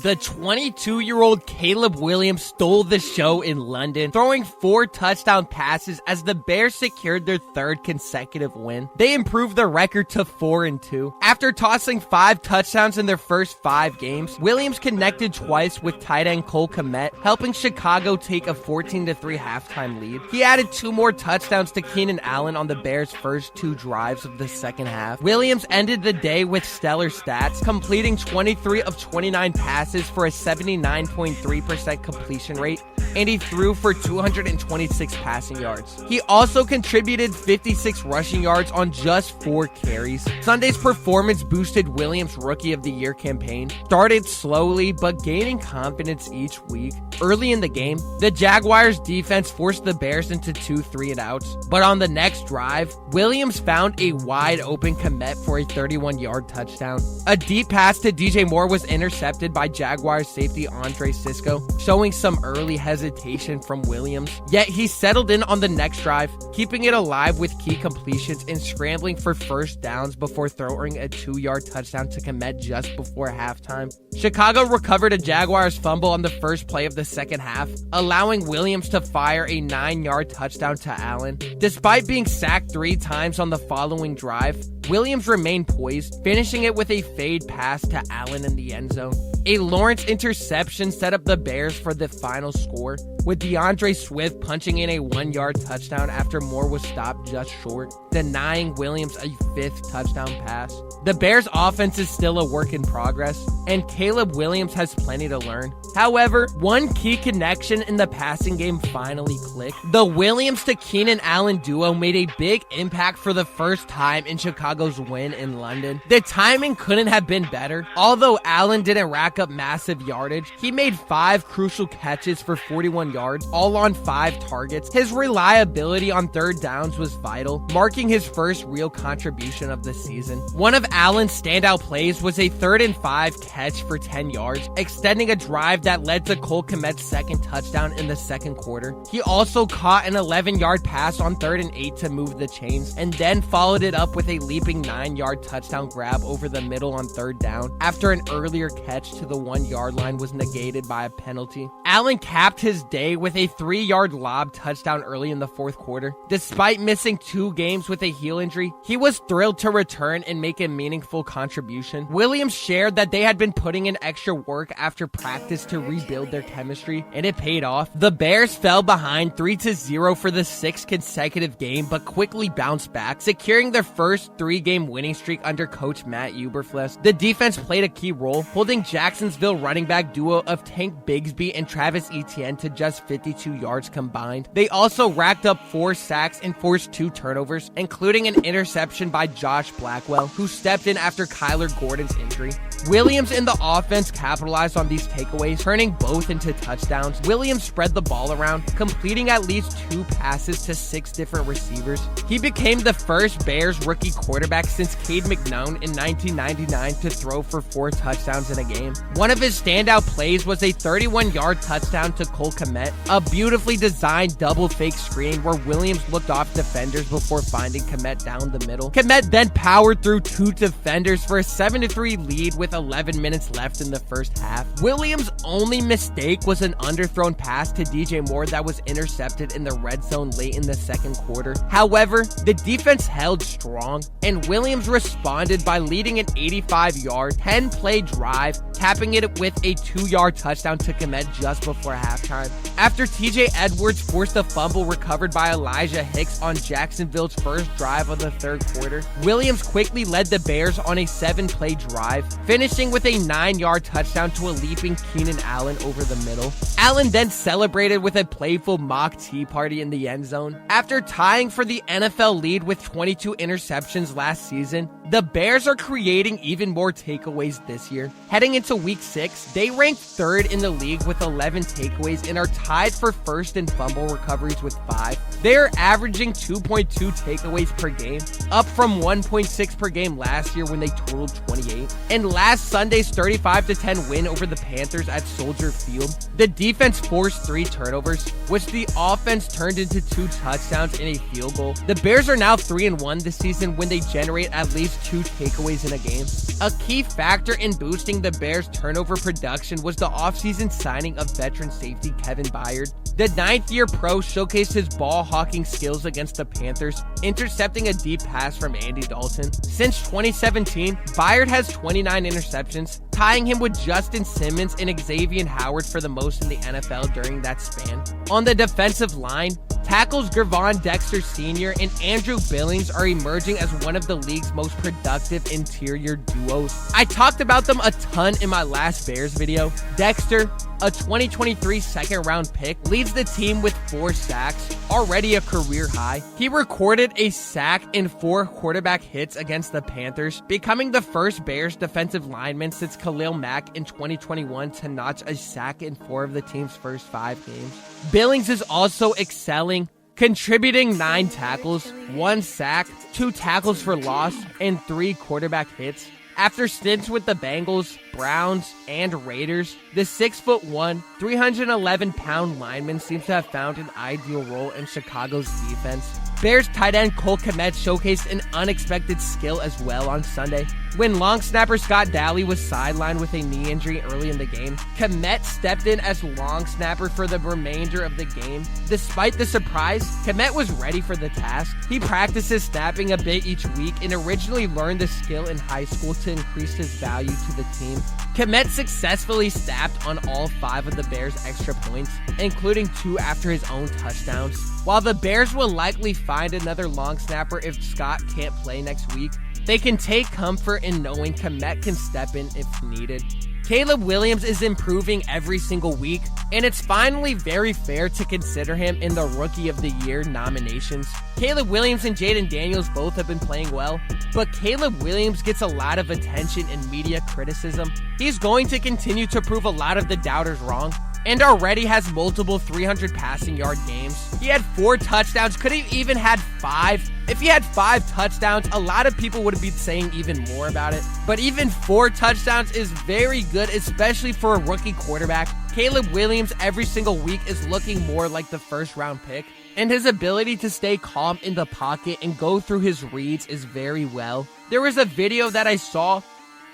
The 22-year-old Caleb Williams stole the show in London, throwing 4 touchdown passes as the Bears secured their 3rd consecutive win. They improved their record to 4-2. After tossing 5 touchdowns in their first 5 games, Williams connected twice with tight end Cole Kmet, helping Chicago take a 14-3 halftime lead. He added 2 more touchdowns to Keenan Allen on the Bears' first 2 drives of the second half. Williams ended the day with stellar stats, completing 23 of 29 passes for a 79.3% completion rate, and he threw for 226 passing yards. He also contributed 56 rushing yards on just 4 carries. Sunday's performance boosted Williams' Rookie of the Year campaign. Started slowly, but gaining confidence each week. Early in the game, the Jaguars' defense forced the Bears into 2 3-and-outs, but on the next drive, Williams found a wide-open Kmet for a 31-yard touchdown. A deep pass to DJ Moore was intercepted by Jaguars safety Andre Sisco, showing some early hesitation from Williams. Yet he settled in on the next drive, keeping it alive with key completions and scrambling for first downs before throwing a 2-yard touchdown to Kmet just before halftime. Chicago recovered a Jaguars fumble on the first play of the second half, allowing Williams to fire a 9-yard touchdown to Allen. Despite being sacked 3 times on the following drive, Williams remained poised, finishing it with a fade pass to Allen in the end zone. A Lawrence interception set up the Bears for the final score, with DeAndre Swift punching in a 1-yard touchdown after Moore was stopped just short, denying Williams a 5th touchdown pass. The Bears' offense is still a work in progress, and Caleb Williams has plenty to learn. However, one key connection in the passing game finally clicked. The Williams to Keenan Allen duo made a big impact for the first time in Chicago's win in London. The timing couldn't have been better. Although Allen didn't rack up massive yardage, he made 5 crucial catches for 41 yards, all on 5 targets. His reliability on 3rd downs was vital, marking his first real contribution of the season. One of Allen's standout plays was a 3rd and 5 catch for 10 yards, extending a drive that led to Cole Kmet's 2nd touchdown in the 2nd quarter. He also caught an 11-yard pass on 3rd and 8 to move the chains, and then followed it up with a leaping 9-yard touchdown grab over the middle on 3rd down, after an earlier catch to the 1-yard line was negated by a penalty. Allen capped his day with a 3-yard lob touchdown early in the 4th quarter. Despite missing 2 games with a heel injury, he was thrilled to return and make a meaningful contribution. Williams shared that they had been putting in extra work after practice to rebuild their chemistry, and it paid off. The Bears fell behind 3-0 for the 6th consecutive game, but quickly bounced back, securing their first 3-game winning streak under coach Matt Eberflus. The defense played a key role, holding Jacksonville running back duo of Tank Bigsby and Travis Etienne to just 52 yards combined. They also racked up 4 sacks and forced 2 turnovers, including an interception by Josh Blackwell, who stepped in after Kyler Gordon's injury. Williams and the offense capitalized on these takeaways, turning both into touchdowns. Williams spread the ball around, completing at least 2 passes to 6 different receivers. He became the first Bears rookie quarterback since Cade McNown in 1999 to throw for 4 touchdowns in a game. One of his standout plays was a 31-yard touchdown to Cole Kmet, a beautifully designed double fake screen where Williams looked off defenders before finding Kmet down the middle. Kmet then powered through 2 defenders for a 7-3 lead with 11 minutes left in the first half. Williams' only mistake was an underthrown pass to DJ Moore that was intercepted in the red zone late in the 2nd quarter. However, the defense held strong, and Williams responded by leading an 85-yard, 10-play drive, capping it with a 2-yard touchdown to Kmet just before halftime. After TJ Edwards forced a fumble recovered by Elijah Hicks on Jacksonville's first drive of the 3rd quarter, Williams quickly led the Bears on a 7-play drive, finishing with a 9-yard touchdown to a leaping Keenan Allen over the middle. Allen then celebrated with a playful mock tea party in the end zone. After tying for the NFL lead with 22 interceptions last season, the Bears are creating even more takeaways this year. Heading into Week 6, they ranked 3rd in the league with 11 takeaways and are tied for 1st in fumble recoveries with 5. They are averaging 2.2 takeaways per game, up from 1.6 per game last year when they totaled 28. And last Sunday's 35-10 win over the Panthers at Soldier Field, the defense forced 3 turnovers, which the offense turned into 2 touchdowns and a field goal. The Bears are now 3-1 this season when they generate at least just 2 takeaways in a game. A key factor in boosting the Bears' turnover production was the offseason signing of veteran safety Kevin Byard. The 9th-year pro showcased his ball-hawking skills against the Panthers, intercepting a deep pass from Andy Dalton. Since 2017, Byard has 29 interceptions, tying him with Justin Simmons and Xavier Howard for the most in the NFL during that span. On the defensive line, tackles Gervon Dexter Sr. and Andrew Billings are emerging as one of the league's most productive interior duos. I talked about them a ton in my last Bears video. Dexter, a 2023 second-round pick, leads the team with 4 sacks, already a career high. He recorded a sack and 4 quarterback hits against the Panthers, becoming the first Bears defensive lineman since Khalil Mack in 2021 to notch a sack in 4 of the team's first 5 games. Billings is also excelling, contributing 9 tackles, 1 sack, 2 tackles for loss, and 3 quarterback hits. After stints with the Bengals, Browns, and Raiders, the 6'1", 311-pound lineman seems to have found an ideal role in Chicago's defense. Bears tight end Cole Kmet showcased an unexpected skill as well on Sunday. When long snapper Scott Daly was sidelined with a knee injury early in the game, Kmet stepped in as long snapper for the remainder of the game. Despite the surprise, Kmet was ready for the task. He practices snapping a bit each week and originally learned the skill in high school to increase his value to the team. Kmet successfully snapped on all 5 of the Bears' extra points, including 2 after his own touchdowns. While the Bears will likely find another long snapper if Scott can't play next week, they can take comfort in knowing Kmet can step in if needed. Caleb Williams is improving every single week, and it's finally very fair to consider him in the Rookie of the Year nominations. Caleb Williams and Jaden Daniels both have been playing well, but Caleb Williams gets a lot of attention and media criticism. He's going to continue to prove a lot of the doubters wrong, and already has multiple 300 passing yard games. He had 4 touchdowns, could have even had 5. If he had 5 touchdowns, a lot of people would be saying even more about it. But even 4 touchdowns is very good, especially for a rookie quarterback. Caleb Williams every single week is looking more like the first-round pick, and his ability to stay calm in the pocket and go through his reads is very well. There was a video that I saw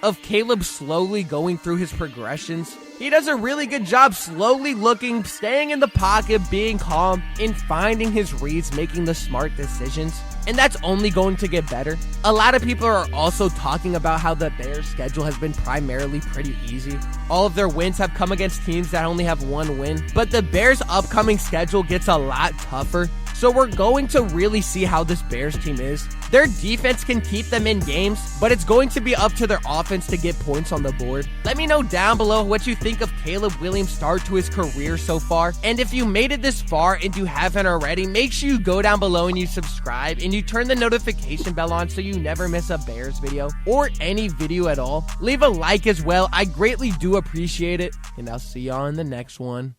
of Caleb slowly going through his progressions. He does a really good job slowly looking, staying in the pocket, being calm, and finding his reads, making the smart decisions. And that's only going to get better. A lot of people are also talking about how the Bears' schedule has been primarily pretty easy. All of their wins have come against teams that only have 1 win. But the Bears' upcoming schedule gets a lot tougher. So we're going to really see how this Bears team is. Their defense can keep them in games, but it's going to be up to their offense to get points on the board. Let me know down below what you think of Caleb Williams' start to his career so far. And if you made it this far and you haven't already, make sure you go down below and you subscribe and you turn the notification bell on so you never miss a Bears video or any video at all. Leave a like as well. I greatly do appreciate it, and I'll see y'all in the next one.